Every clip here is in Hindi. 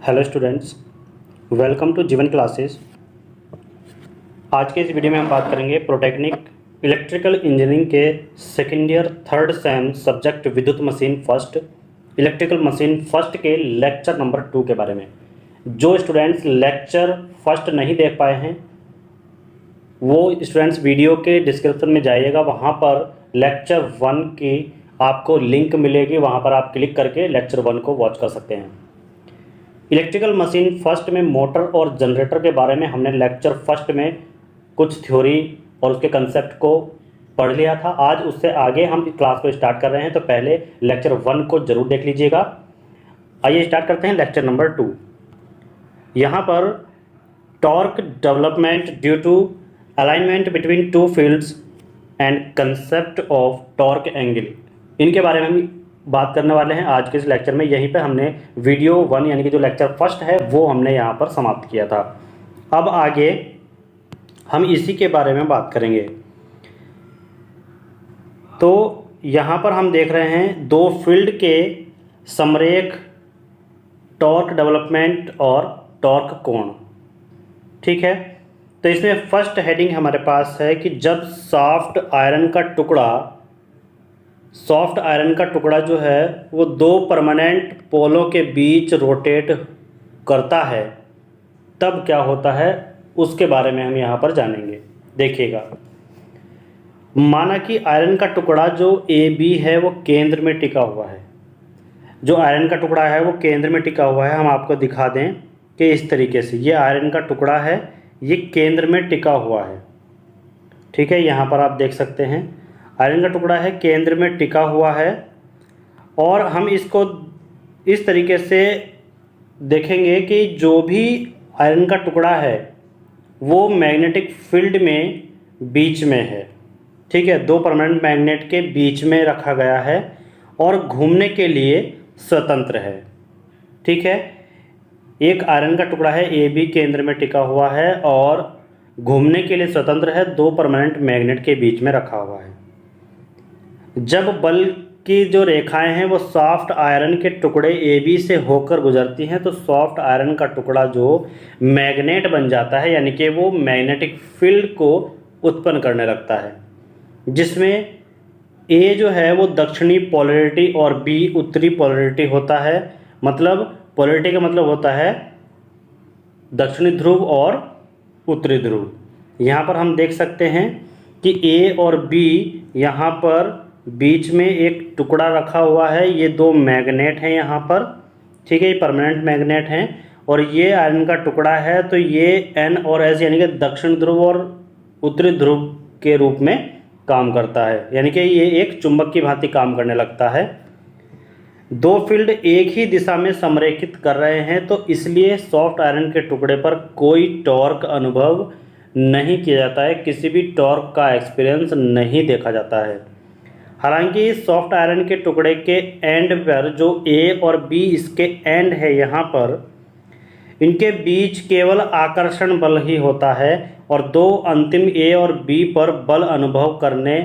Hello students, welcome to Jeevan classes. आज के इस वीडियो में हम बात करेंगे प्रोटेक्निक इलेक्ट्रिकल इंजीनियरिंग के second year third sem subject विद्युत machine first electrical machine first के लेक्चर नंबर 2 के बारे में। जो स्टूडेंट्स लेक्चर फर्स्ट नहीं देख पाए हैं वो स्टूडेंट्स वीडियो के डिस्क्रिप्शन में जाइएगा, वहाँ पर लेक्चर 1 की आपको लिंक मिलेगी, वहाँ पर आप क्लिक करके लेक्चर 1 को वॉच कर सकते हैं। इलेक्ट्रिकल मशीन फर्स्ट में मोटर और जनरेटर के बारे में हमने लेक्चर फर्स्ट में कुछ थ्योरी और उसके कंसेप्ट को पढ़ लिया था। आज उससे आगे हम क्लास को स्टार्ट कर रहे हैं, तो पहले लेक्चर 1 को जरूर देख लीजिएगा। आइए स्टार्ट करते हैं लेक्चर नंबर 2। यहाँ पर torque development due to alignment between two fields and concept of torque angle, इनके बारे में हम बात करने वाले हैं आज के इस लेक्चर में। यहीं पे हमने वीडियो 1 यानी कि जो लेक्चर फर्स्ट है वो हमने यहाँ पर समाप्त किया था। अब आगे हम इसी के बारे में बात करेंगे। तो यहाँ पर हम देख रहे हैं दो फील्ड के समरेख टॉर्क डेवलपमेंट और टॉर्क कोण, ठीक है। तो इसमें फर्स्ट हेडिंग हमारे पास है कि जब सॉफ्ट आयरन का टुकड़ा जो है वो दो परमानेंट पोलों के बीच रोटेट करता है तब क्या होता है, उसके बारे में हम यहाँ पर जानेंगे। देखिएगा, माना कि आयरन का टुकड़ा जो AB है वो केंद्र में टिका हुआ है। जो आयरन का टुकड़ा है वो केंद्र में टिका हुआ है। हम आपको दिखा दें कि इस तरीके से ये आयरन का टुकड़ा है, ये केंद्र में टिका हुआ है, ठीक है। यहाँ पर आप देख सकते हैं आयरन का टुकड़ा है, केंद्र में टिका हुआ है। और हम इसको इस तरीके से देखेंगे कि जो भी आयरन का टुकड़ा है वो मैग्नेटिक फील्ड में बीच में है, ठीक है। दो परमानेंट मैग्नेट के बीच में रखा गया है और घूमने के लिए स्वतंत्र है, ठीक है। एक आयरन का टुकड़ा है, AB केंद्र में टिका हुआ है और घूमने के लिए स्वतंत्र है, दो परमानेंट मैग्नेट के बीच में रखा हुआ है। जब बल की जो रेखाएं हैं वो सॉफ्ट आयरन के टुकड़े AB से होकर गुजरती हैं तो सॉफ्ट आयरन का टुकड़ा जो मैग्नेट बन जाता है, यानी कि वो मैग्नेटिक फील्ड को उत्पन्न करने लगता है, जिसमें A जो है वो दक्षिणी पोलैरिटी और B उत्तरी पोलैरिटी होता है। मतलब पोलैरिटी का मतलब होता है दक्षिणी ध्रुव और उत्तरी ध्रुव। यहाँ पर हम देख सकते हैं कि A और B यहाँ पर बीच में एक टुकड़ा रखा हुआ है। ये दो मैग्नेट हैं यहाँ पर, ठीक है, ये परमानेंट मैग्नेट हैं। और ये आयरन का टुकड़ा है, तो ये N और S यानी कि दक्षिण ध्रुव और उत्तरी ध्रुव के रूप में काम करता है, यानी कि ये एक चुंबक की भांति काम करने लगता है। दो फील्ड एक ही दिशा में समरेखित कर रहे हैं, तो इसलिए सॉफ्ट आयरन के टुकड़े पर कोई टॉर्क अनुभव नहीं किया जाता है, किसी भी टॉर्क का एक्सपीरियंस नहीं देखा जाता है। हालांकि सॉफ्ट आयरन के टुकड़े के एंड पर जो A और B इसके एंड है, यहाँ पर इनके बीच केवल आकर्षण बल ही होता है और दो अंतिम A और B पर बल अनुभव करने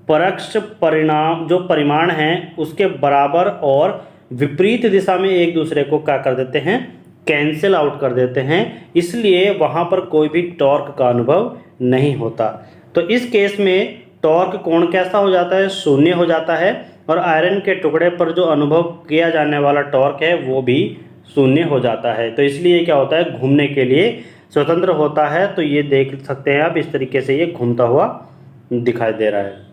परोक्ष परिणाम जो परिमाण हैं उसके बराबर और विपरीत दिशा में एक दूसरे को क्या कर देते हैं, कैंसिल आउट कर देते हैं। इसलिए वहाँ पर कोई भी टॉर्क का अनुभव नहीं होता। तो इस केस में टॉर्क कोण कैसा हो जाता है, शून्य हो जाता है। और आयरन के टुकड़े पर जो अनुभव किया जाने वाला टॉर्क है वो भी शून्य हो जाता है। तो इसलिए क्या होता है, घूमने के लिए स्वतंत्र होता है। तो ये देख सकते हैं आप, इस तरीके से ये घूमता हुआ दिखाई दे रहा है।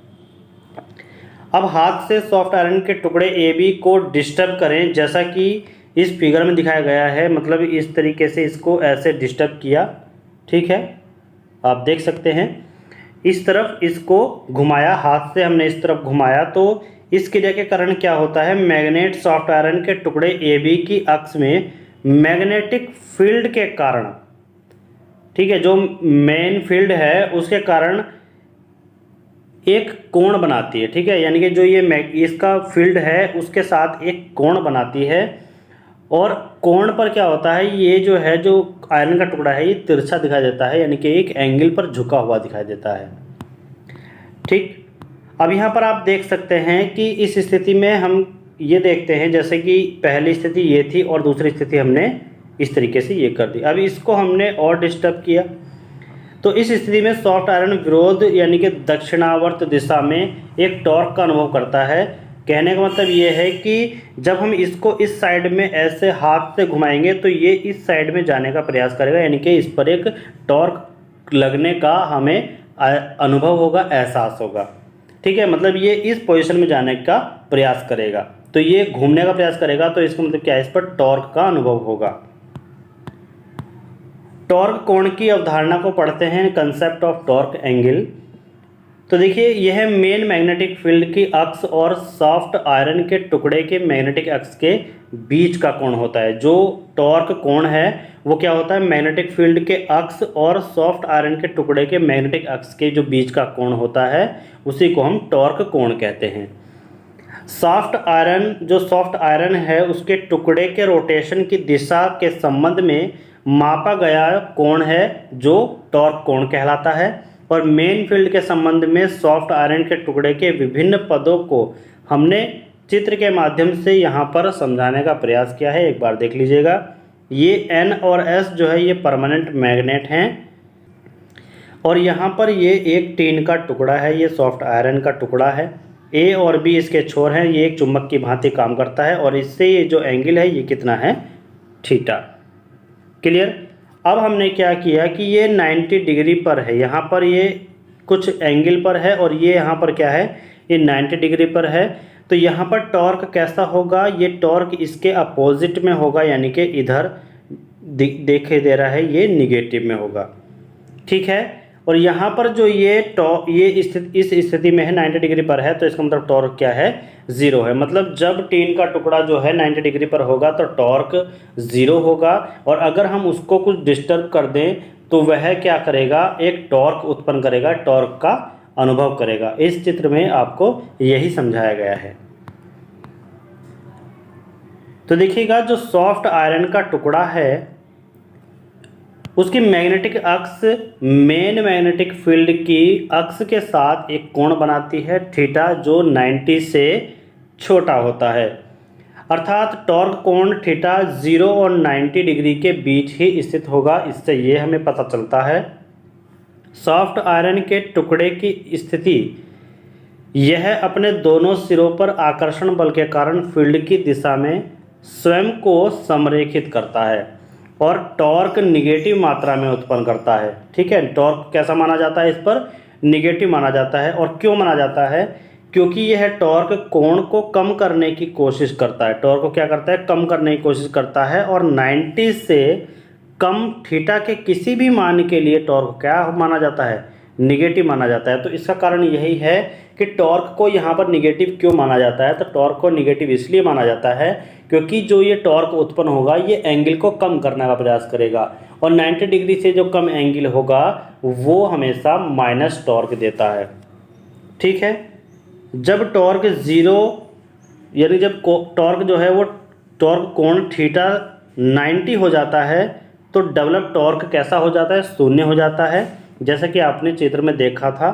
अब हाथ से सॉफ्ट आयरन के टुकड़े AB को डिस्टर्ब करें, जैसा कि इस फिगर में दिखाया गया है। मतलब इस तरीके से इसको ऐसे डिस्टर्ब किया, ठीक है, आप देख सकते हैं। इस तरफ इसको घुमाया, हाथ से हमने इस तरफ घुमाया, तो इस क्रिया के कारण क्या होता है, मैग्नेट सॉफ्ट आयरन के टुकड़े AB की अक्ष में मैग्नेटिक फील्ड के कारण, ठीक है, जो मेन फील्ड है उसके कारण एक कोण बनाती है, ठीक है। यानी कि जो ये इसका फील्ड है उसके साथ एक कोण बनाती है। और कोण पर क्या होता है, ये जो है जो आयरन का टुकड़ा है ये तिरछा दिखाई देता है, यानी कि एक एंगल पर झुका हुआ दिखाई देता है, ठीक। अब यहाँ पर आप देख सकते हैं कि इस स्थिति में हम ये देखते हैं, जैसे कि पहली स्थिति ये थी और दूसरी स्थिति हमने इस तरीके से ये कर दी। अब इसको हमने और डिस्टर्ब किया, तो इस स्थिति में सॉफ्ट आयरन विरोध यानी कि दक्षिणावर्त दिशा में एक टॉर्क का अनुभव करता है। कहने का मतलब ये है कि जब हम इसको इस साइड में ऐसे हाथ से घुमाएंगे तो ये इस साइड में जाने का प्रयास करेगा, यानी कि इस पर एक टॉर्क लगने का हमें अनुभव होगा, एहसास होगा। ठीक है, मतलब ये इस पोजीशन में जाने का प्रयास करेगा, तो ये घूमने का प्रयास करेगा, तो इसका मतलब क्या है, इस पर टॉर्क का अनुभव होगा। टॉर्क कोण की अवधारणा को पढ़ते हैं, कंसेप्ट ऑफ टॉर्क एंगल। तो देखिए, यह मेन मैग्नेटिक फील्ड की अक्ष और सॉफ्ट आयरन के टुकड़े के मैग्नेटिक अक्ष के बीच का कोण होता है। जो टॉर्क कोण है वो क्या होता है, मैग्नेटिक फील्ड के अक्ष और सॉफ्ट आयरन के टुकड़े के मैग्नेटिक अक्ष के जो बीच का कोण होता है उसी को हम टॉर्क कोण कहते हैं। जो सॉफ्ट आयरन है उसके टुकड़े के रोटेशन की दिशा के संबंध में मापा गया कोण है जो टॉर्क कोण कहलाता है। और मेन फील्ड के संबंध में सॉफ्ट आयरन के टुकड़े के विभिन्न पदों को हमने चित्र के माध्यम से यहाँ पर समझाने का प्रयास किया है, एक बार देख लीजिएगा। ये N और S जो है ये परमानेंट मैग्नेट हैं, और यहाँ पर ये एक टीन का टुकड़ा है, ये सॉफ्ट आयरन का टुकड़ा है। A और B इसके छोर हैं, ये एक चुंबक की भांति काम करता है, और इससे ये जो एंगल है ये कितना है, थीटा। क्लियर। अब हमने क्या किया कि ये 90 डिग्री पर है, यहाँ पर ये कुछ एंगल पर है, और ये यहाँ पर क्या है, ये 90 डिग्री पर है। तो यहाँ पर टॉर्क कैसा होगा, ये टॉर्क इसके अपोजिट में होगा, यानी कि इधर देखे दे रहा है ये निगेटिव में होगा। ठीक है, और यहाँ पर जो ये इस स्थिति में है 90 डिग्री पर है, तो इसका मतलब टॉर्क क्या है, 0 है। मतलब जब टीन का टुकड़ा जो है 90 डिग्री पर होगा तो टॉर्क 0 होगा, और अगर हम उसको कुछ डिस्टर्ब कर दें तो वह क्या करेगा, एक टॉर्क उत्पन्न करेगा, टॉर्क का अनुभव करेगा। इस चित्र में आपको यही समझाया गया है। तो देखिएगा, जो सॉफ्ट आयरन का टुकड़ा है उसकी मैग्नेटिक अक्ष मेन मैग्नेटिक फील्ड की अक्ष के साथ एक कोण बनाती है थीटा, जो 90 से छोटा होता है। अर्थात टॉर्क कोण थीटा 0 और 90 डिग्री के बीच ही स्थित होगा। इससे ये हमें पता चलता है सॉफ्ट आयरन के टुकड़े की स्थिति, यह अपने दोनों सिरों पर आकर्षण बल के कारण फील्ड की दिशा में स्वयं को संरेखित करता है और टॉर्क निगेटिव मात्रा में उत्पन्न करता है। ठीक है, टॉर्क कैसा माना जाता है, इस पर निगेटिव माना जाता है। और क्यों माना जाता है, क्योंकि यह टॉर्क कोण को कम करने की कोशिश करता है। टॉर्क को क्या करता है, कम करने की कोशिश करता है, और 90 से कम थीटा के किसी भी मान के लिए टॉर्क क्या माना जाता है, निगेटिव माना जाता है। तो इसका कारण यही है कि टॉर्क को यहाँ पर निगेटिव क्यों माना जाता है, तो टॉर्क को निगेटिव इसलिए माना जाता है क्योंकि जो ये टॉर्क उत्पन्न होगा ये एंगल को कम करने का प्रयास करेगा, और 90 डिग्री से जो कम एंगल होगा वो हमेशा माइनस टॉर्क देता है। ठीक है, जब टॉर्क 0 यानी जब टॉर्क जो है वो टॉर्क कोण थीटा 90 हो जाता है तो डेवलप टॉर्क कैसा हो जाता है, 0 हो जाता है। जैसा कि आपने चित्र में देखा था,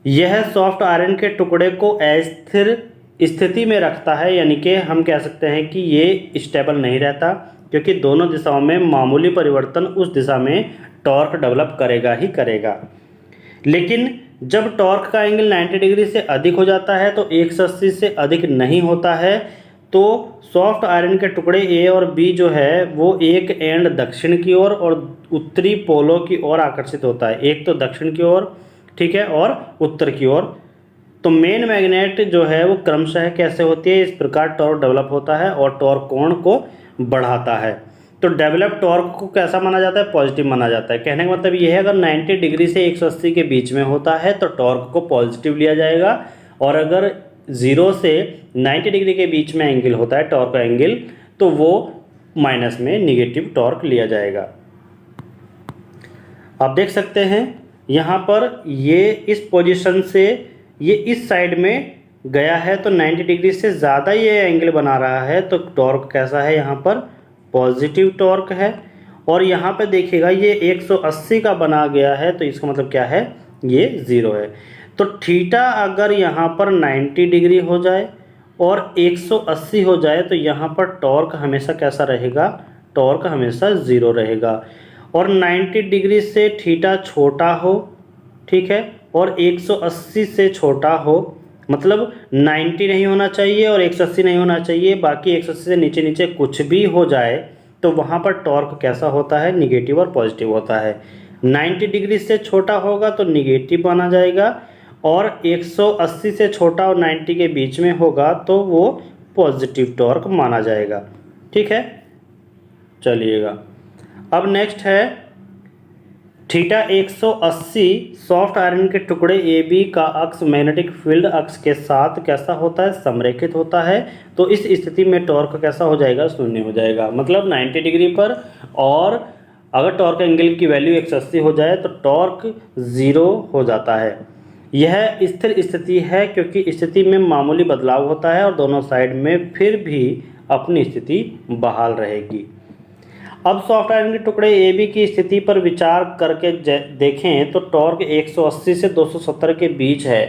यह सॉफ्ट आयरन के टुकड़े को अस्थिर स्थिति में रखता है, यानी कि हम कह सकते हैं कि ये स्टेबल नहीं रहता, क्योंकि दोनों दिशाओं में मामूली परिवर्तन उस दिशा में टॉर्क डेवलप करेगा ही करेगा। लेकिन जब टॉर्क का एंगल 90 डिग्री से अधिक हो जाता है तो 180 से अधिक नहीं होता है, तो सॉफ्ट आयरन के टुकड़े ए और बी जो है वो एक एंड दक्षिण की ओर और उत्तरी पोलों की ओर आकर्षित होता है। एक तो दक्षिण की ओर, ठीक है, और उत्तर की ओर। तो मेन मैग्नेट जो है वो क्रमशः कैसे होती है, इस प्रकार टॉर्क डेवलप होता है और टॉर्क कोण को बढ़ाता है। तो डेवलप टॉर्क को कैसा माना जाता है, पॉजिटिव माना जाता है। कहने का मतलब ये है, अगर 90 डिग्री से 180 के बीच में होता है तो टॉर्क को पॉजिटिव लिया जाएगा, और अगर 0 से 90 डिग्री के बीच में एंगल होता है टॉर्क एंगल, तो वो माइनस में निगेटिव टॉर्क लिया जाएगा। आप देख सकते हैं यहाँ पर ये इस पोजीशन से ये इस साइड में गया है, तो 90 डिग्री से ज़्यादा ये एंगल बना रहा है, तो टॉर्क कैसा है, यहाँ पर पॉजिटिव टॉर्क है। और यहाँ पे देखिएगा ये 180 का बना गया है, तो इसका मतलब क्या है, ये 0 है। तो थीटा अगर यहाँ पर 90 डिग्री हो जाए और 180 हो जाए तो यहाँ पर टॉर्क हमेशा कैसा रहेगा, टॉर्क हमेशा 0 रहेगा। और 90 डिग्री से थीटा छोटा हो, ठीक है, और 180 से छोटा हो, मतलब 90 नहीं होना चाहिए और 180 नहीं होना चाहिए, बाकी 180 से नीचे नीचे कुछ भी हो जाए तो वहाँ पर टॉर्क कैसा होता है, निगेटिव और पॉजिटिव होता है। 90 डिग्री से छोटा होगा तो निगेटिव माना जाएगा, और 180 से छोटा और 90 के बीच में होगा तो वो पॉजिटिव टॉर्क माना जाएगा। ठीक है, चलिएगा। अब नेक्स्ट है थीटा 180 सॉफ्ट आयरन के टुकड़े ए बी का अक्ष मैग्नेटिक फील्ड अक्ष के साथ कैसा होता है, समरेखित होता है। तो इस स्थिति में टॉर्क कैसा हो जाएगा, शून्य हो जाएगा। मतलब 90 डिग्री पर, और अगर टॉर्क एंगल की वैल्यू 180 हो जाए तो टॉर्क 0 हो जाता है। यह स्थिर स्थिति है क्योंकि स्थिति में मामूली बदलाव होता है और दोनों साइड में फिर भी अपनी स्थिति बहाल रहेगी। अब सॉफ्ट आयरन के टुकड़े ए बी की स्थिति पर विचार करके देखें तो टॉर्क 180 से 270 के बीच है।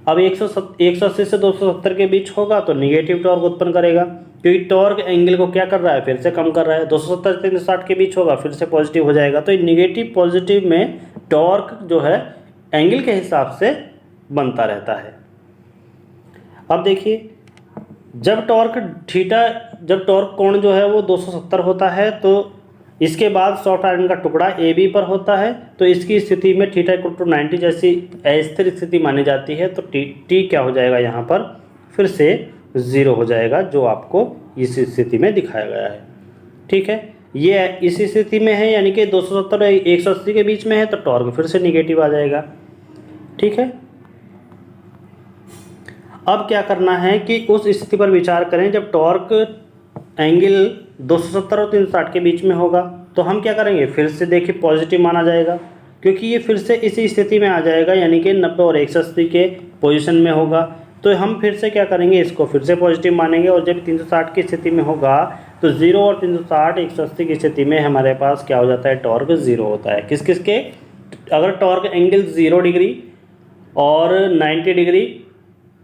अब 180 से 270 के बीच होगा तो निगेटिव टॉर्क उत्पन्न करेगा, क्योंकि टॉर्क एंगल को क्या कर रहा है, फिर से कम कर रहा है। 270 से 360 के बीच होगा, फिर से पॉजिटिव हो जाएगा। तो निगेटिव पॉजिटिव में टॉर्क जो है एंगल के हिसाब से बनता रहता है। अब देखिए, जब टॉर्क कोण जो है वो 270 होता है तो इसके बाद सॉफ्ट आयरन का टुकड़ा ए बी पर होता है, तो इसकी स्थिति में थीटा इक्वल टू 90 जैसी अस्थिर स्थिति मानी जाती है। तो टी क्या हो जाएगा, यहाँ पर फिर से 0 हो जाएगा, जो आपको इस स्थिति में दिखाया गया है। ठीक है, ये इस स्थिति में है, यानी कि 270 और 180 के बीच में है, तो टॉर्क फिर से निगेटिव आ जाएगा। ठीक है, अब क्या करना है कि उस स्थिति पर विचार करें जब टॉर्क एंगल 270 और 360 के बीच में होगा। तो हम क्या करेंगे, फिर से देखिए पॉजिटिव माना जाएगा, क्योंकि ये फिर से इसी स्थिति में आ जाएगा, यानी कि 90 और 180 के पोजीशन में होगा। तो हम फिर से क्या करेंगे, इसको फिर से पॉजिटिव मानेंगे, और जब 360 की स्थिति में होगा तो 0 और 360 180 की स्थिति में हमारे पास क्या हो जाता है, टॉर्क 0 होता है। किस किस के, अगर टॉर्क एंगल 0 डिग्री और 90 डिग्री,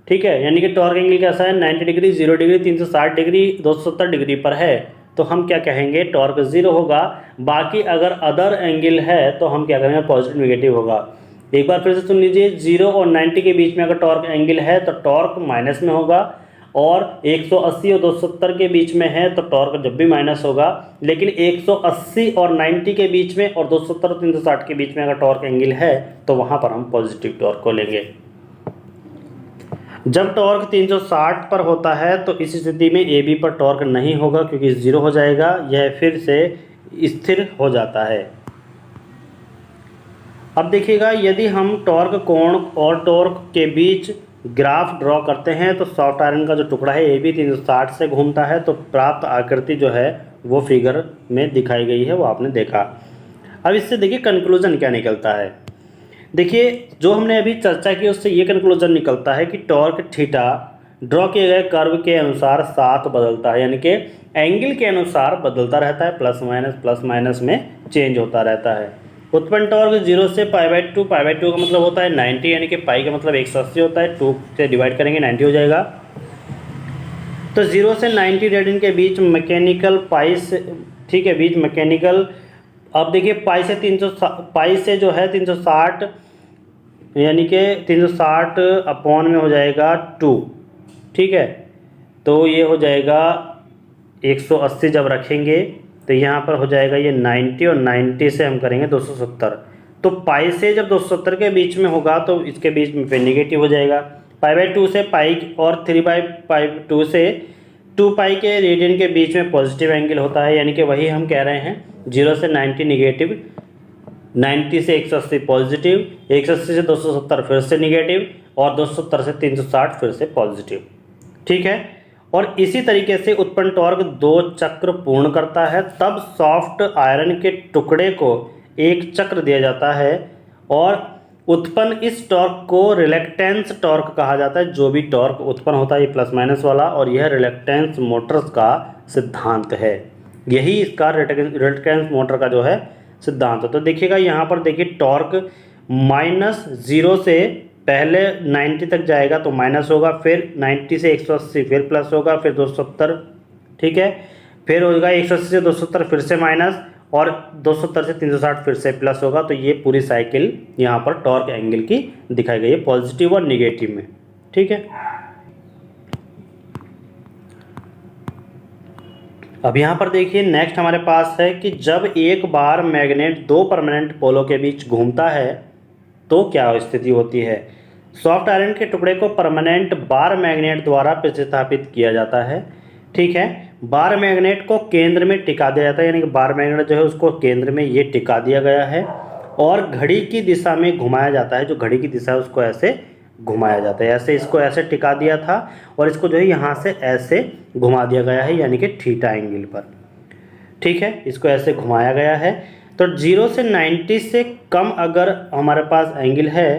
ठीक है, यानी कि टॉर्क एंगल कैसा है, 90 डिग्री, 0 डिग्री, 360 डिग्री, 270 डिग्री पर है, तो हम क्या कहेंगे, टॉर्क 0 होगा। बाकी अगर अदर एंगल है तो हम क्या करेंगे, पॉजिटिव निगेटिव होगा। एक बार फिर से सुन लीजिए, 0 और 90 के बीच में अगर टॉर्क एंगल है तो टॉर्क माइनस में होगा, और 180 और 270 के बीच में है तो टॉर्क जब भी माइनस होगा। लेकिन 180 और 90 के बीच में और 270 और 360 के बीच में अगर टॉर्क एंगल है तो वहाँ पर हम पॉजिटिव टॉर्क को लेंगे। जब टॉर्क 360 पर होता है तो इस स्थिति में ए बी पर टॉर्क नहीं होगा, क्योंकि 0 हो जाएगा, यह फिर से स्थिर हो जाता है। अब देखिएगा, यदि हम टॉर्क कोण और टॉर्क के बीच ग्राफ ड्रॉ करते हैं तो सॉफ्ट आयरन का जो टुकड़ा है ए बी 360 से घूमता है, तो प्राप्त आकृति जो है वो फिगर में दिखाई गई है, वो आपने देखा। अब इससे देखिए कंक्लूजन क्या निकलता है। देखिए, जो हमने अभी चर्चा की उससे ये कंक्लूजन निकलता है कि टॉर्क थीटा ड्रॉ किए गए कर्व के अनुसार साथ बदलता है, यानी कि एंगल के अनुसार बदलता रहता है, प्लस माइनस में चेंज होता रहता है। उत्पन्न टॉर्क 0 से π/2 का मतलब होता है 90, यानी कि पाई का मतलब 180 होता है, 2 से डिवाइड करेंगे 90 हो जाएगा। तो 0 से 90 रेडियन के बीच मैकेनिकल पाई से, ठीक है, बीच मैकेनिकल। अब देखिए, पाई से जो है 360, यानी कि 360 अपॉन में हो जाएगा 2, ठीक है, तो ये हो जाएगा 180 जब रखेंगे तो यहाँ पर हो जाएगा ये 90, और 90 से हम करेंगे 270। तो पाई से जब 270 के बीच में होगा तो इसके बीच में नेगेटिव हो जाएगा। π/2 से पाई और 3/2 से 2 पाई के रेडियन के बीच में पॉजिटिव एंगल होता है, यानी कि वही हम कह रहे हैं, 0 से 90 निगेटिव, 90 से 180 पॉजिटिव, 180 से 270 फिर से निगेटिव, और 270 से 360 फिर से पॉजिटिव। ठीक है, और इसी तरीके से उत्पन्न टॉर्क 2 चक्र पूर्ण करता है, तब सॉफ्ट आयरन के टुकड़े को एक चक्र दिया जाता है, और उत्पन्न इस टॉर्क को रिलक्टेंस टॉर्क कहा जाता है। जो भी टॉर्क उत्पन्न होता है ये प्लस माइनस वाला, और यह रिलक्टेंस मोटर्स का सिद्धांत है, यही इसका रिलक्टेंस मोटर का जो है सिद्धांत है। तो देखिएगा, यहाँ पर देखिए टॉर्क -0 से पहले 90 तक जाएगा तो माइनस होगा, फिर 90 से 180 फिर प्लस होगा, फिर 270, ठीक है, फिर होगा 180 से 270 फिर से माइनस, और 270 से 360 फिर से प्लस होगा। तो ये पूरी साइकिल यहाँ पर टॉर्क एंगल की दिखाई गई है पॉजिटिव और निगेटिव में। ठीक है, अब यहाँ पर देखिए नेक्स्ट हमारे पास है कि जब एक बार मैग्नेट दो परमानेंट पोलों के बीच घूमता है तो क्या स्थिति होती है। सॉफ्ट आयरन के टुकड़े को परमानेंट बार मैग्नेट द्वारा प्रतिस्थापित किया जाता है। ठीक है, बार मैग्नेट को केंद्र में टिका दिया जाता है, यानी कि बार मैग्नेट जो है उसको केंद्र में ये टिका दिया गया है और घड़ी की दिशा में घुमाया जाता है। जो घड़ी की दिशा है उसको ऐसे घुमाया जाता है, ऐसे इसको ऐसे टिका दिया था और इसको जो है यहाँ से ऐसे घुमा दिया गया है, यानी कि थीटा एंगल पर। ठीक है, इसको ऐसे घुमाया गया है। तो 0 से 90 से कम अगर हमारे पास एंगल है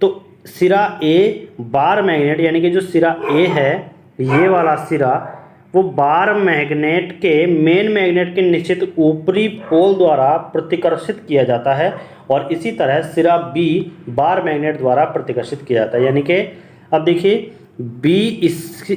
तो सिरा ए बार मैग्नेट, यानी कि जो सिरा ए है ये वाला सिरा, वो बार मैग्नेट के मेन मैग्नेट के निश्चित ऊपरी पोल द्वारा प्रतिकर्षित किया जाता है और इसी तरह सिरा बी बार मैग्नेट द्वारा प्रतिकर्षित किया जाता है। यानी कि अब देखिए बी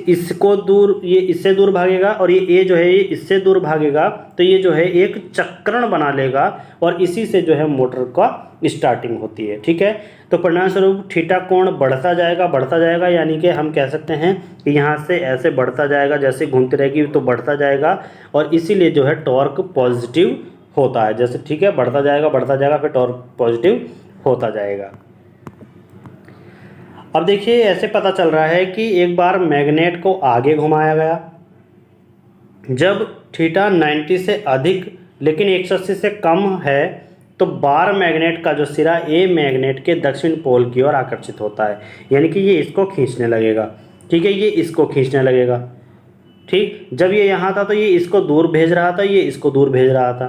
इसको दूर, ये इससे दूर भागेगा और ये ए जो है ये इससे दूर भागेगा, तो ये जो है एक चक्रण बना लेगा और इसी से जो है मोटर का स्टार्टिंग होती है। ठीक है, तो परिणाम स्वरूप थीटा कोण बढ़ता जाएगा, यानी कि हम कह सकते हैं कि यहाँ से ऐसे बढ़ता जाएगा, जैसे घूमती रहेगी तो बढ़ता जाएगा और इसीलिए जो है टॉर्क पॉजिटिव होता है। जैसे ठीक है बढ़ता जाएगा फिर टॉर्क पॉजिटिव होता जाएगा। अब देखिए ऐसे पता चल रहा है कि एक बार मैग्नेट को आगे घुमाया गया, जब थीटा 90 से अधिक लेकिन 180 से कम है तो बार मैग्नेट का जो सिरा ए मैग्नेट के दक्षिण पोल की ओर आकर्षित होता है, यानी कि ये इसको खींचने लगेगा। ठीक है, ये इसको खींचने लगेगा। ठीक, जब ये यहाँ था तो ये इसको दूर भेज रहा था, ये इसको दूर भेज रहा था।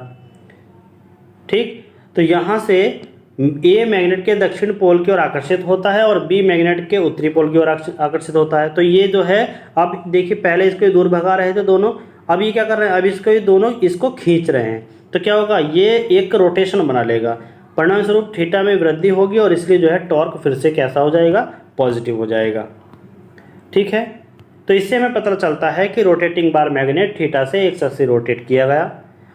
ठीक, तो यहाँ से ए मैग्नेट के दक्षिण पोल की ओर आकर्षित होता है और बी मैग्नेट के उत्तरी पोल की ओर आकर्षित होता है। तो ये जो है, अब देखिए पहले इसको दूर भगा रहे थे दोनों, अब ये क्या कर रहे हैं, अब इसको ये दोनों इसको खींच रहे हैं। तो क्या होगा, ये एक रोटेशन बना लेगा, परिणाम स्वरूप थीटा में वृद्धि होगी और इसलिए जो है टॉर्क फिर से कैसा हो जाएगा, पॉजिटिव हो जाएगा। ठीक है, तो इससे हमें पता चलता है कि रोटेटिंग बार मैग्नेट थीटा से 180 रोटेट किया गया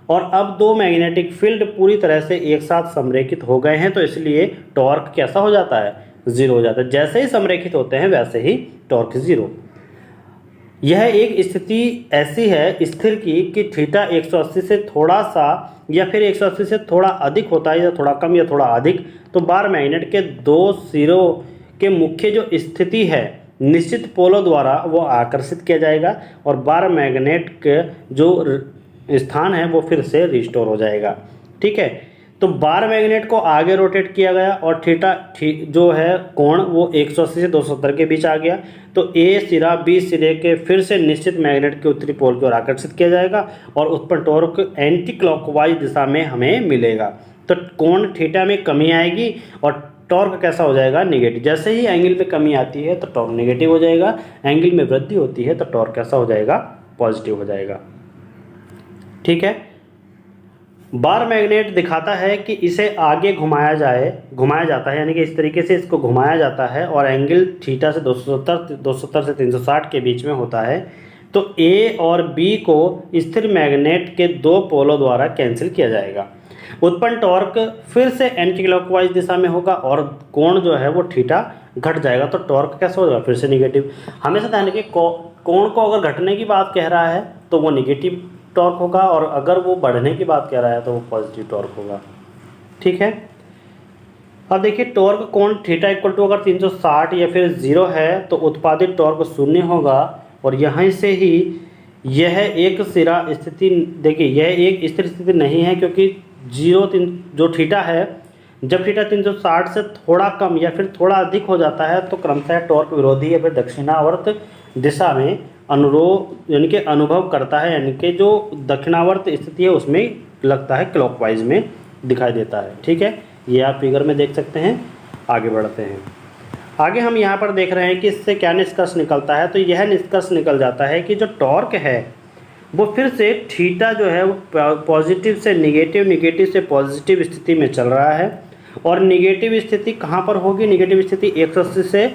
और अब दो मैग्नेटिक फील्ड पूरी तरह से एक साथ समरेखित हो गए हैं, तो इसलिए टॉर्क कैसा हो जाता है, जीरो हो जाता है। जैसे ही समरेखित होते हैं वैसे ही टॉर्क जीरो। यह एक स्थिति ऐसी है स्थिर की कि थीटा 180 से थोड़ा सा या फिर 180 से थोड़ा अधिक होता है, या थोड़ा कम या थोड़ा अधिक, तो बार मैग्नेट के दो सिरों के मुख्य जो स्थिति है निश्चित पोलों द्वारा वो आकर्षित किया जाएगा और बार मैग्नेट के जो स्थान है वो फिर से रिस्टोर हो जाएगा। ठीक है, तो बार मैग्नेट को आगे रोटेट किया गया और थीटा जो है कोण वो 180 से 270 के बीच आ गया, तो ए सिरा बी सिरे के फिर से निश्चित मैग्नेट के उत्तरी पोल की ओर आकर्षित किया जाएगा और उत्पन्न टॉर्क एंटी क्लॉकवाइज दिशा में हमें मिलेगा। तो कोण थीटा में कमी आएगी और टॉर्क कैसा हो जाएगा, निगेटिव। जैसे ही एंगल पे कमी आती है तो टॉर्क निगेटिव हो जाएगा, एंगल में वृद्धि होती है तो टॉर्क कैसा हो जाएगा, पॉजिटिव हो जाएगा। ठीक है, बार मैग्नेट दिखाता है कि इसे आगे घुमाया जाता है, यानी कि इस तरीके से इसको घुमाया जाता है और एंगल थीटा से 270 से 360 के बीच में होता है। तो ए और बी को स्थिर मैग्नेट के दो पोलों द्वारा कैंसिल किया जाएगा। उत्पन्न टॉर्क फिर से एंटी क्लॉकवाइज दिशा में होगा और कोण जो है वो थीटा घट जाएगा, तो टॉर्क कैसा हो जाएगा, फिर से निगेटिव। हमेशा ध्यान रखिए कोण को अगर घटने की बात कह रहा है तो वो निगेटिव टॉर्क होगा और अगर वो बढ़ने की बात कह रहा है तो वो पॉजिटिव टॉर्क होगा। ठीक है, अब देखिए टॉर्क कोण थीटा इक्वल टू अगर 360 या फिर 0 है तो उत्पादित टॉर्क शून्य होगा और यहाँ से ही यह एक सिरा स्थिति, देखिए यह एक स्थिर स्थिति नहीं है क्योंकि जो थीटा है, जब थीटा 360 से थोड़ा कम या फिर थोड़ा अधिक हो जाता है तो क्रमशः टॉर्क विरोधी या फिर दक्षिणावर्त दिशा में अनुरोध यानी कि अनुभव करता है, यानी कि जो दक्षिणावर्त स्थिति है उसमें लगता है क्लॉकवाइज में दिखाई देता है। ठीक है, ये आप फिगर में देख सकते हैं। आगे बढ़ते हैं, आगे हम यहाँ पर देख रहे हैं कि इससे क्या निष्कर्ष निकलता है। तो यह निष्कर्ष निकल जाता है कि जो टॉर्क है वो फिर से थीटा जो है वो पॉजिटिव से निगेटिव, निगेटिव से पॉजिटिव स्थिति में चल रहा है और निगेटिव स्थिति कहाँ पर होगी, निगेटिव स्थिति 180 से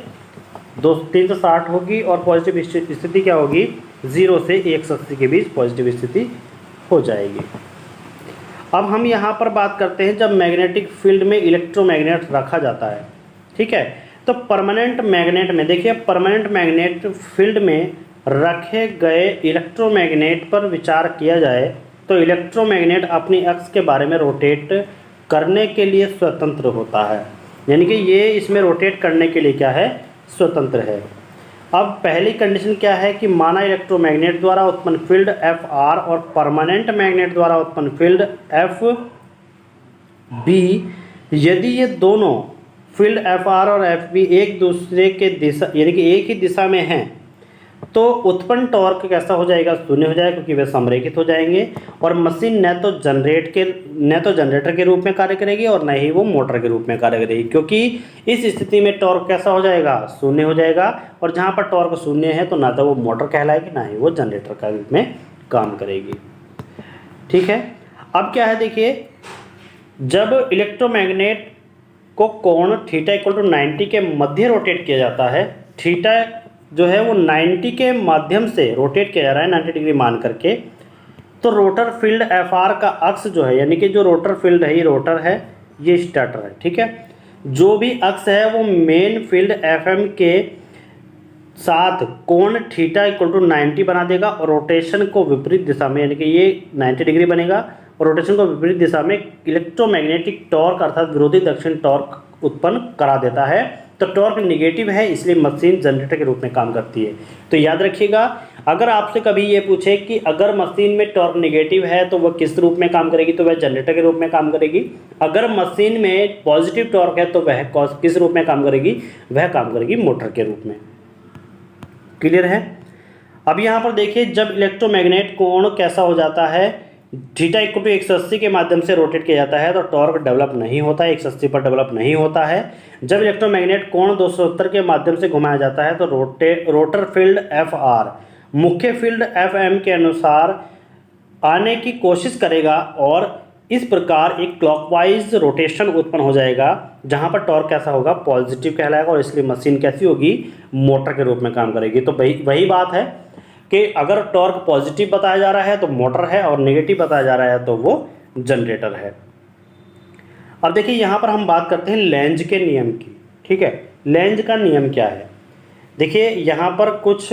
360 होगी और पॉजिटिव स्थिति क्या होगी, 0 से 180 के बीच पॉजिटिव स्थिति हो जाएगी। अब हम यहाँ पर बात करते हैं जब मैग्नेटिक फील्ड में इलेक्ट्रोमैग्नेट रखा जाता है, ठीक है। तो परमानेंट मैग्नेट में देखिए, परमानेंट मैग्नेट फील्ड में रखे गए इलेक्ट्रोमैग्नेट पर विचार किया जाए तो इलेक्ट्रोमैग्नेट अपनी अक्ष के बारे में रोटेट करने के लिए स्वतंत्र होता है, यानी कि ये इसमें रोटेट करने के लिए क्या है, स्वतंत्र है। अब पहली कंडीशन क्या है कि माना इलेक्ट्रोमैग्नेट द्वारा उत्पन्न फील्ड एफ आर और परमानेंट मैग्नेट द्वारा उत्पन्न फील्ड एफ बी, यदि ये दोनों फील्ड एफ आर और एफ बी एक दूसरे के दिशा यानी कि एक ही दिशा में हैं तो उत्पन्न टॉर्क कैसा हो जाएगा, शून्य हो जाएगा, क्योंकि वे समरेखित हो जाएंगे और मशीन न तो जनरेटर के रूप में कार्य करेगी और न ही वो मोटर के रूप में कार्य करेगी, क्योंकि इस स्थिति में टॉर्क कैसा हो जाएगा, शून्य हो जाएगा। और जहाँ पर टॉर्क शून्य है तो ना तो वो मोटर कहलाएगी ना ही वो जनरेटर के रूप में काम करेगी, ठीक है। अब क्या है देखिए, जब इलेक्ट्रोमैग्नेट को कोण थीटा इक्वल टू 90 के मध्य रोटेट किया जाता है, थीटा जो है वो 90 के माध्यम से रोटेट किया जा रहा है 90 डिग्री मान करके, तो रोटर फील्ड एफ आर का अक्ष जो है, यानी कि जो रोटर फील्ड है ये रोटर है, ये स्टेटर है, ठीक है। जो भी अक्ष है वो मेन फील्ड एफ एम के साथ कोण थीटा इक्वल टू 90 बना देगा और रोटेशन को विपरीत दिशा में, यानी कि ये 90 डिग्री बनेगा और रोटेशन को विपरीत दिशा में इलेक्ट्रोमैग्नेटिक टॉर्क अर्थात विरोधी दक्षिण टॉर्क उत्पन्न करा देता है। तो टॉर्क निगेटिव है, इसलिए मशीन जनरेटर के रूप में काम करती है। तो याद रखिएगा, अगर आपसे कभी ये पूछे कि अगर मशीन में टॉर्क निगेटिव है तो वह किस रूप में काम करेगी, तो वह जनरेटर के रूप में काम करेगी। अगर मशीन में पॉजिटिव टॉर्क है तो वह किस रूप में काम करेगी, वह काम करेगी मोटर के रूप में। क्लियर है। अब यहाँ पर देखिए, जब इलेक्ट्रोमैग्नेट कोण कैसा हो जाता है, थीटा इक्वल टू 180 के माध्यम से रोटेट किया जाता है तो टॉर्क डेवलप नहीं होता है, 180 पर डेवलप नहीं होता है। जब इलेक्ट्रोमैग्नेट कोण 270 के माध्यम से घुमाया जाता है तो रोटर फील्ड एफ आर मुख्य फील्ड एफ एम के अनुसार आने की कोशिश करेगा और इस प्रकार एक क्लॉकवाइज रोटेशन उत्पन्न हो जाएगा, जहां पर टॉर्क कैसा होगा, पॉजिटिव कहलाएगा और इसलिए मशीन कैसी होगी, मोटर के रूप में काम करेगी। तो वही बात है कि अगर टॉर्क पॉजिटिव बताया जा रहा है तो मोटर है और नेगेटिव बताया जा रहा है तो वो जनरेटर है। अब देखिए, यहाँ पर हम बात करते हैं लेंज के नियम की, ठीक है। लेंज का नियम क्या है, देखिए यहाँ पर कुछ,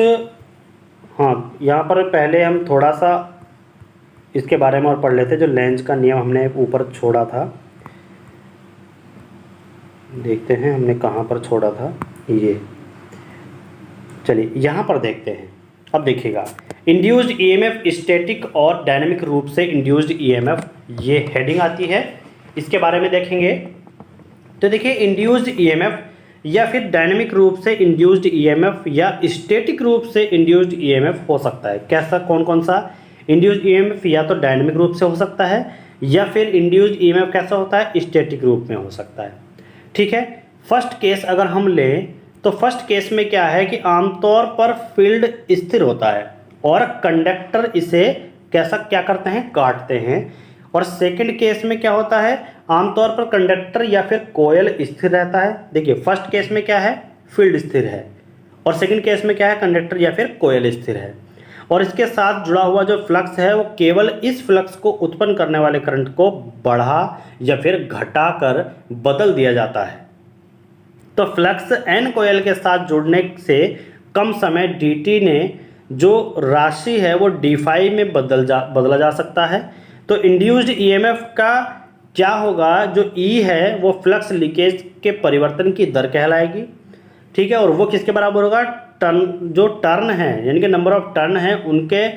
हाँ यहाँ पर पहले हम थोड़ा सा इसके बारे में और पढ़ लेते हैं। जो लेंज का नियम हमने ऊपर छोड़ा था, देखते हैं हमने कहाँ पर छोड़ा था, ये चलिए यहाँ पर देखते हैं। अब देखिएगा, इंड्यूस्ड ईएमएफ स्टैटिक और डायनामिक रूप से इंड्यूस्ड ईएमएफ, ये हेडिंग आती है, इसके बारे में देखेंगे। तो देखिए, इंड्यूस्ड ईएमएफ या फिर डायनामिक रूप से इंड्यूस्ड ईएमएफ या स्टैटिक रूप से इंड्यूस्ड ईएमएफ हो सकता है। कैसा, कौन कौन सा इंड्यूस्ड ईएमएफ, या तो डायनामिक रूप से हो सकता है या फिर इंड्यूस्ड ईएमएफ कैसा होता है, स्टैटिक रूप में हो सकता है, ठीक है। फर्स्ट केस अगर हम लें तो फर्स्ट केस में क्या है कि आमतौर पर फील्ड स्थिर होता है और कंडक्टर इसे क्या करते हैं, काटते हैं। और सेकंड केस में क्या होता है, आमतौर पर कंडक्टर या फिर कोयल स्थिर रहता है। देखिए, फर्स्ट केस में क्या है, फील्ड स्थिर है और सेकंड केस में क्या है, कंडक्टर या फिर कोयल स्थिर है। और इसके साथ जुड़ा हुआ जो फ्लक्स है वो केवल इस फ्लक्स को उत्पन्न करने वाले करंट को बढ़ा या फिर घटा कर बदल दिया जाता है। तो फ्लक्स एन कोयल के साथ जुड़ने से कम समय dt ने जो राशि है वो d∅ में बदला जा सकता है। तो इंड्यूस्ड ईएमएफ का क्या होगा, जो E है वो फ्लक्स लीकेज के परिवर्तन की दर कहलाएगी, ठीक है। और वो किसके बराबर होगा, जो टर्न है यानी कि नंबर ऑफ टर्न है उनके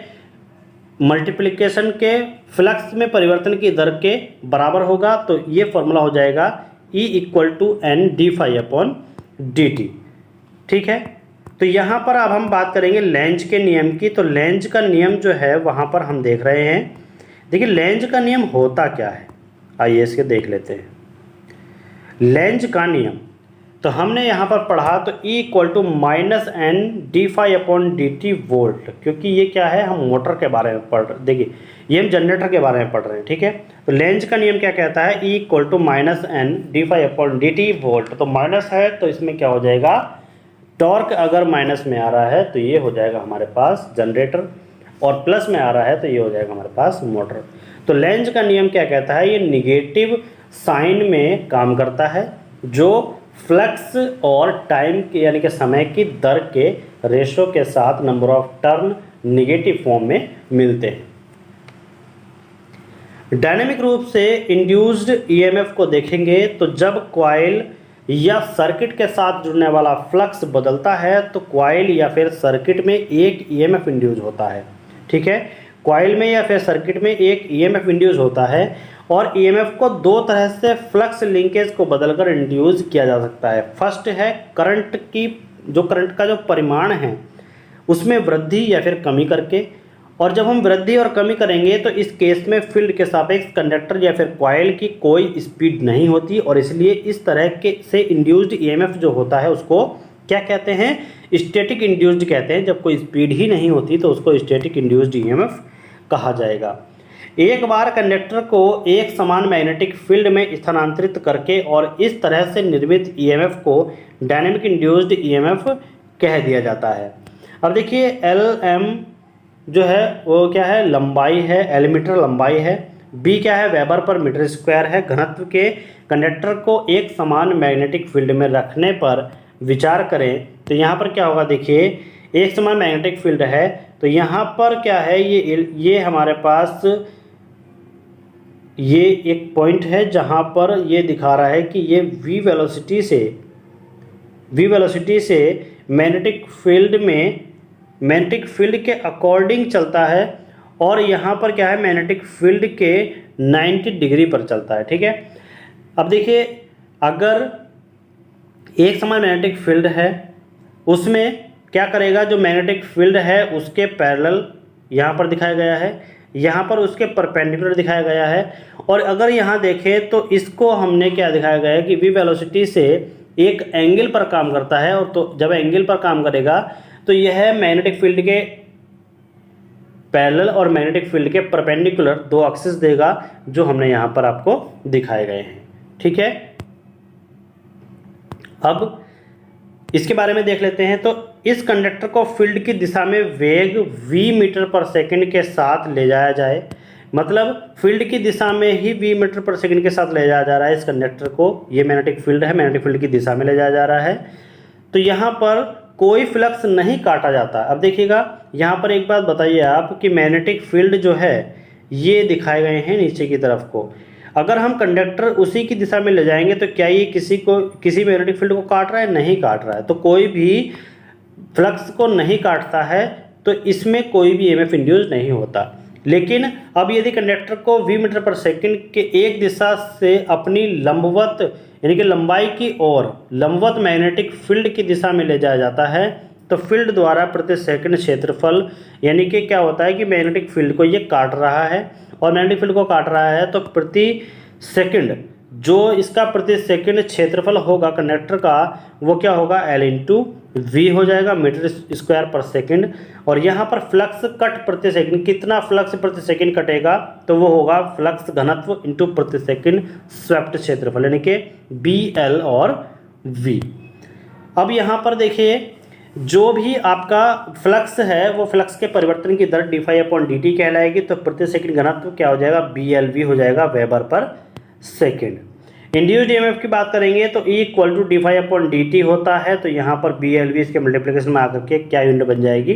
मल्टीप्लिकेशन के फ्लक्स में परिवर्तन की दर के बराबर होगा। तो ये फॉर्मूला हो जाएगा E = N d∅/dt, ठीक है। तो यहाँ पर अब हम बात करेंगे लेंज के नियम की। तो लेंज का नियम जो है वहाँ पर हम देख रहे हैं, देखिए लेंज का नियम होता क्या है, आइए इसके देख लेते हैं। लेंज का नियम तो हमने यहाँ पर पढ़ा, तो E = -N d∅/dt वोल्ट, क्योंकि ये क्या है, हम मोटर के बारे में पढ़ रहे, देखिए ये हम जनरेटर के बारे में पढ़ रहे हैं, ठीक है। तो लेंज का नियम क्या कहता है, E = -N d∅/dt वोल्ट। तो माइनस है तो इसमें क्या हो जाएगा, टॉर्क अगर माइनस में आ रहा है तो ये हो जाएगा हमारे पास जनरेटर। और प्लस में आ रहा है तो ये हो जाएगा हमारे पास मोटर। तो लेंज का नियम क्या कहता है, ये निगेटिव साइन में काम करता है जो फ्लक्स और टाइम के यानी कि समय की दर के रेशो के साथ number of turn negative form में मिलते हैं। डायनेमिक रूप से इंड्यूस्ड ईएमएफ को देखेंगे तो जब कॉइल या सर्किट के साथ जुड़ने वाला फ्लक्स बदलता है तो कॉइल या फिर सर्किट में एक ईएमएफ इंड्यूस होता है। ठीक है, कॉइल में या फिर सर्किट में एक ईएमएफ इंड्यूस होता है और ईएमएफ को दो तरह से फ्लक्स लिंकेज को बदलकर इंड्यूस किया जा सकता है। फर्स्ट है करंट का जो परिमाण है उसमें वृद्धि या फिर कमी करके, और जब हम वृद्धि और कमी करेंगे तो इस केस में फील्ड के सापेक्ष कंडक्टर या फिर कॉइल की कोई स्पीड नहीं होती और इसलिए इस तरह के से इंड्यूस्ड ईएमएफ जो होता है उसको क्या कहते हैं, स्टैटिक इंड्यूस्ड कहते हैं। जब कोई स्पीड ही नहीं होती तो उसको स्टैटिक इंड्यूस्ड ईएमएफ कहा जाएगा। एक बार कंडक्टर को एक समान मैग्नेटिक फील्ड में स्थानांतरित करके और इस तरह से निर्मित ईएमएफ को डायनेमिक इंड्यूस्ड ईएमएफ कह दिया जाता है। अब देखिए LM जो है वो क्या है, लंबाई है, L मीटर लंबाई है, B क्या है, वेबर पर मीटर स्क्वायर है। घनत्व के कंडक्टर को एक समान मैग्नेटिक फील्ड में रखने पर विचार करें तो यहाँ पर क्या होगा, देखिए एक समान मैग्नेटिक फील्ड है तो यहाँ पर क्या है, ये हमारे पास ये एक पॉइंट है जहाँ पर ये दिखा रहा है कि ये v वेलोसिटी से मैग्नेटिक फील्ड के अकॉर्डिंग चलता है और यहाँ पर क्या है, मैग्नेटिक फील्ड के 90 डिग्री पर चलता है। ठीक है, अब देखिए अगर एक समान मैग्नेटिक फील्ड है उसमें क्या करेगा, जो मैग्नेटिक फील्ड है उसके पैरेलल यहाँ पर दिखाया गया है, यहाँ पर उसके परपेंडिकुलर दिखाया गया है। और अगर यहाँ देखें तो इसको हमने क्या दिखाया गया है कि v वेलोसिटी से एक एंगल पर काम करता है और तो जब एंगल पर काम करेगा तो यह मैग्नेटिक फील्ड के पैरेलल और मैग्नेटिक फील्ड के परपेंडिकुलर दो एक्सिस देगा जो हमने यहाँ पर आपको दिखाए गए हैं। ठीक है, अब इसके बारे में देख लेते हैं। तो इस कंडक्टर को फील्ड की दिशा में वेग v मीटर पर सेकंड के साथ ले जाया जाए, मतलब फील्ड की दिशा में ही v मीटर पर सेकंड के साथ ले जाया जा रहा है इस कंडक्टर को। ये मैग्नेटिक फील्ड है, मैग्नेटिक फील्ड की दिशा में ले जाया जा रहा है। तो यहाँ पर कोई फ्लक्स नहीं काटा जाता। अब देखिएगा यहाँ पर एक बात बताइए आप कि मैग्नेटिक फील्ड जो है ये दिखाए गए हैं नीचे की तरफ को, अगर हम कंडक्टर उसी की दिशा में ले जाएंगे तो क्या ये किसी मैग्नेटिक फील्ड को काट रहा है, नहीं काट रहा है। तो कोई भी फ्लक्स को नहीं काटता है तो इसमें कोई भी ईएमएफ इंड्यूस नहीं होता। लेकिन अब यदि कंडक्टर को v मीटर पर सेकंड के एक दिशा से अपनी लंबवत यानी कि लंबाई की ओर लंबवत मैग्नेटिक फील्ड की दिशा में ले जाया जाता है तो फील्ड द्वारा प्रति सेकंड क्षेत्रफल यानी कि क्या होता है कि मैग्नेटिक फील्ड को ये काट रहा है और मैग्नेटिक फील्ड को काट रहा है तो प्रति सेकंड जो इसका प्रति सेकंड क्षेत्रफल होगा कंडक्टर का वो क्या होगा, L इंटू वी हो जाएगा मीटर स्क्वायर पर सेकंड। और यहाँ पर फ्लक्स कट प्रति सेकंड, कितना फ्लक्स प्रति सेकंड कटेगा तो वो होगा फ्लक्स घनत्व इंटू प्रति सेकंड स्वेप्ट क्षेत्रफल यानी कि BL और V। अब यहाँ पर देखिए जो भी आपका फ्लक्स है वो फ्लक्स के परिवर्तन की दर d∅/dt कहलाएगी। तो प्रति सेकंड घनत्व क्या हो जाएगा, BLV हो जाएगा वेबर पर सेकंड। इंड्यूस्ड ईएमएफ की बात करेंगे तो E = d∅/dt होता है। तो यहाँ पर BLV इसके मल्टीप्लिकेशन में आकर के क्या यूनिट बन जाएगी,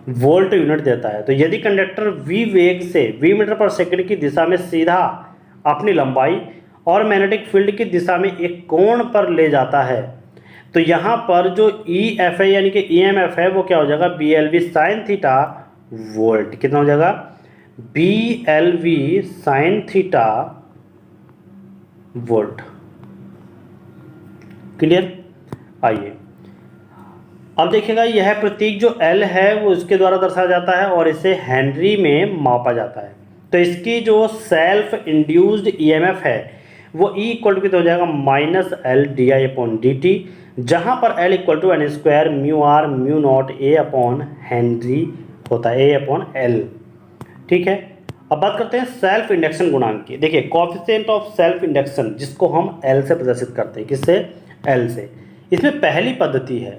वोल्ट यूनिट देता है। तो यदि कंडक्टर v वेग से v मीटर पर सेकंड की दिशा में सीधा अपनी लंबाई और मैग्नेटिक फील्ड की दिशा में एक कोण पर ले जाता है तो यहाँ पर जो EF है यानी कि EMF है वो क्या हो जाएगा, BLV sin थीटा वोल्ट। कितना हो जाएगा, BLV sin theta volt. Clear. आइए अब देखिएगा यह प्रतीक जो L है वो इसके द्वारा दर्शाया जाता है और इसे हेनरी में मापा जाता है। तो इसकी जो सेल्फ इंड्यूस्ड EMF है वो E = कितना हो जाएगा, -L/di/dt, जहाँ पर L = n² μr μ0 A/हेनरी होता है, A/L। ठीक है, अब बात करते हैं सेल्फ इंडक्शन गुणांक की। देखिए कोएफिशिएंट ऑफ सेल्फ इंडक्शन जिसको हम L से प्रदर्शित करते हैं, किससे, L से। इसमें पहली पद्धति है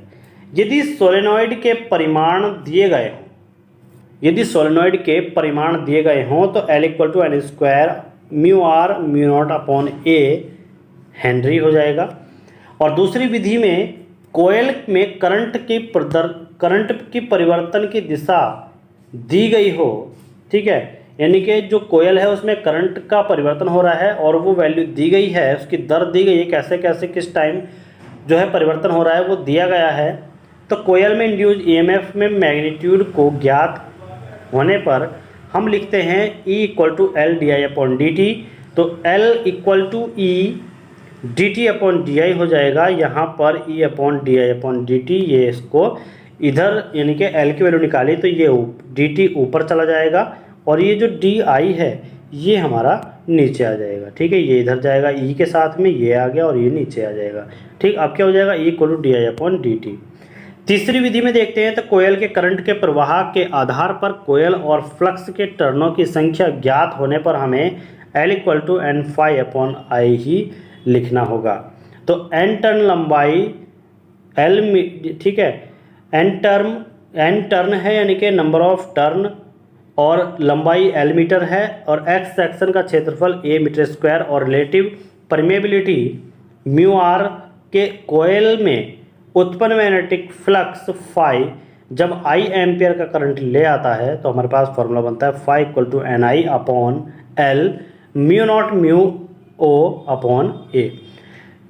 यदि सोलेनॉइड के परिमाण दिए गए हों यदि सोलेनॉइड के परिमाण दिए गए हों तो L equal to n square mu R mu not upon A henry हो जाएगा। और दूसरी विधि में कोयल में करंट की परिवर्तन की दिशा दी गई हो, ठीक है, यानी कि जो कोयल है उसमें करंट का परिवर्तन हो रहा है और वो वैल्यू दी गई है, उसकी दर दी गई है, कैसे कैसे किस टाइम जो है परिवर्तन हो रहा है वो दिया गया है। तो कोयल में इंड्यूस ईएमएफ में मैग्नीट्यूड को ज्ञात होने पर हम लिखते हैं E equal to L D I upon D T. तो L equal to E D T upon D I हो जाएगा। यहाँ पर E upon D I upon D T, ये इसको इधर यानी कि L की वैल्यू निकाली तो ये डी टी ऊपर चला जाएगा और ये जो डी आई है ये हमारा नीचे आ जाएगा, ठीक है, ये इधर जाएगा E के साथ में, ये आ गया और ये नीचे आ जाएगा, ठीक। अब क्या हो जाएगा E equal to D I upon D T. तीसरी विधि में देखते हैं तो कोयल के करंट के प्रवाह के आधार पर कोयल और फ्लक्स के टर्नों की संख्या ज्ञात होने पर हमें L equal to N phi upon I ही लिखना होगा। तो एन टर्न लंबाई L, ठीक है, एन टर्न है यानी कि नंबर ऑफ टर्न और लंबाई L मीटर है और X सेक्शन का क्षेत्रफल A मीटर स्क्वायर और रिलेटिव परमेबिलिटी म्यू आर के कोयल में उत्पन्न मैग्नेटिक फ्लक्स फाई जब I एम्पियर का करंट ले आता है तो हमारे पास फॉर्मूला बनता है phi equal to N I upon L mu naught mu O upon A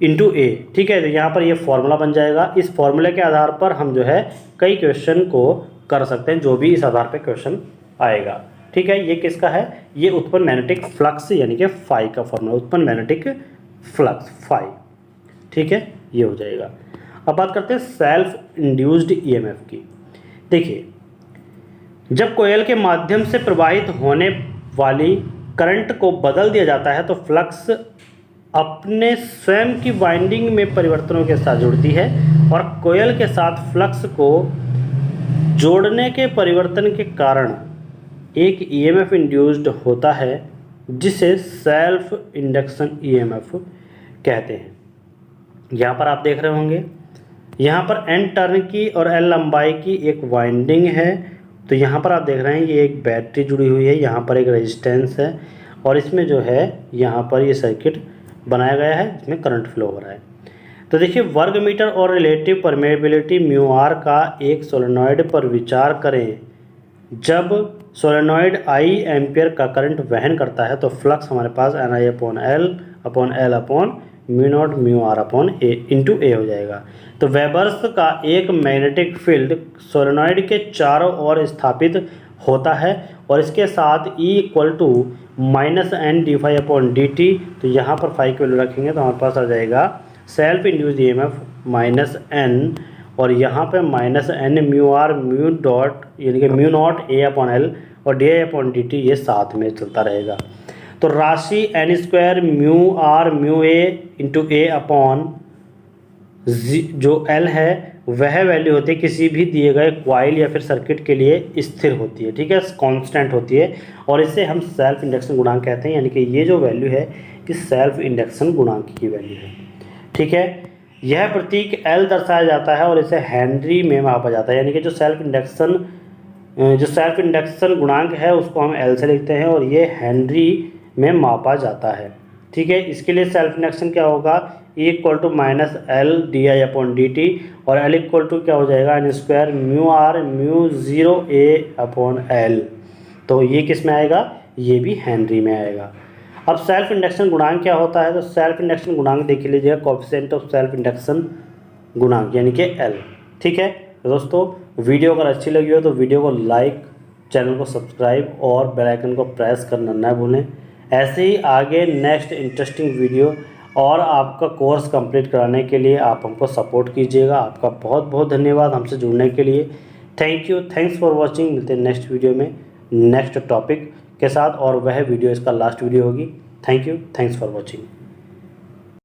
into A, ठीक है। तो यहाँ पर ये फॉर्मूला बन जाएगा। इस फॉर्मूले के आधार पर हम जो है कई क्वेश्चन को कर सकते हैं, जो भी इस आधार पर क्वेश्चन आएगा, ठीक है। ये किसका है, ये उत्पन्न मैग्नेटिक फ्लक्स यानी कि फाई का फॉर्मूला, उत्पन्न मैग्नेटिक फ्लक्स फाई, ठीक है, ये हो जाएगा। अब बात करते हैं सेल्फ इंड्यूस्ड ईएमएफ की। देखिए, जब कोयल के माध्यम से प्रवाहित होने वाली करंट को बदल दिया जाता है तो फ्लक्स अपने स्वयं की वाइंडिंग में परिवर्तनों के साथ जुड़ती है और कोयल के साथ फ्लक्स को जोड़ने के परिवर्तन के कारण एक ईएमएफ इंड्यूस्ड होता है जिसे सेल्फ इंडक्शन ईएमएफ कहते हैं। यहाँ पर आप देख रहे होंगे, यहाँ पर एन टर्न की और एल लंबाई की एक वाइंडिंग है। तो यहाँ पर आप देख रहे हैं ये एक बैटरी जुड़ी हुई है, यहाँ पर एक रेजिस्टेंस है और इसमें जो है यहाँ पर ये सर्किट बनाया गया है जिसमें करंट फ्लो हो रहा है। तो देखिए, वर्ग मीटर और रिलेटिव परमेबिलिटी म्यू आर का एक सोलेनॉइड पर विचार करें। जब सोलेनॉइड I एम्पियर का करंट वहन करता है तो फ्लक्स हमारे पास N I upon L upon mu naught mu R upon A into A हो जाएगा। तो वेबर्स का एक मैग्नेटिक फील्ड सोलेनॉइड के चारों ओर स्थापित होता है और इसके साथ E equal to minus N D phi upon D T. तो यहाँ पर फाई की वैल्यू रखेंगे तो हमारे पास आ जाएगा self induced EMF minus N और यहाँ पे minus N mu R mu dot यानी कि mu naught A upon L और D I upon D T, ये साथ में चलता रहेगा। तो राशि N square mu R mu A into A upon जो एल है वह वैल्यू होती है किसी भी दिए गए कॉइल या फिर सर्किट के लिए स्थिर होती है, ठीक है, कांस्टेंट होती है और इसे हम सेल्फ इंडक्शन गुणांक कहते हैं। यानी कि ये जो वैल्यू है कि सेल्फ इंडक्शन गुणांक की वैल्यू है, ठीक है। यह प्रतीक L दर्शाया जाता है और इसे हेनरी में मापा जाता है। यानी कि जो सेल्फ इंडक्शन गुणांक है उसको हम L से लिखते हैं और ये हेनरी में मापा जाता है, ठीक है। इसके लिए सेल्फ इंडक्शन क्या होगा, E equal to minus L D I upon D T और L इक्वल टू क्या हो जाएगा N square mu R mu zero A upon L. तो ये किस में आएगा, ये भी हेनरी में आएगा। अब सेल्फ इंडक्शन गुणांक क्या होता है, तो सेल्फ इंडक्शन गुणांक देख लीजिएगा, कोएफिशिएंट ऑफ सेल्फ इंडक्शन गुणांक यानी कि L, ठीक है। तो दोस्तों, वीडियो अगर अच्छी लगी हो तो वीडियो को लाइक, चैनल को सब्सक्राइब और बेल आइकन को प्रेस करना न भूलें। ऐसे ही आगे नेक्स्ट इंटरेस्टिंग वीडियो और आपका कोर्स कंप्लीट कराने के लिए आप हमको सपोर्ट कीजिएगा। आपका बहुत बहुत धन्यवाद हमसे जुड़ने के लिए। Thank you, thanks for watching. मिलते हैं नेक्स्ट वीडियो में नेक्स्ट टॉपिक के साथ और वह वीडियो इसका लास्ट वीडियो होगी। Thank you, thanks for watching.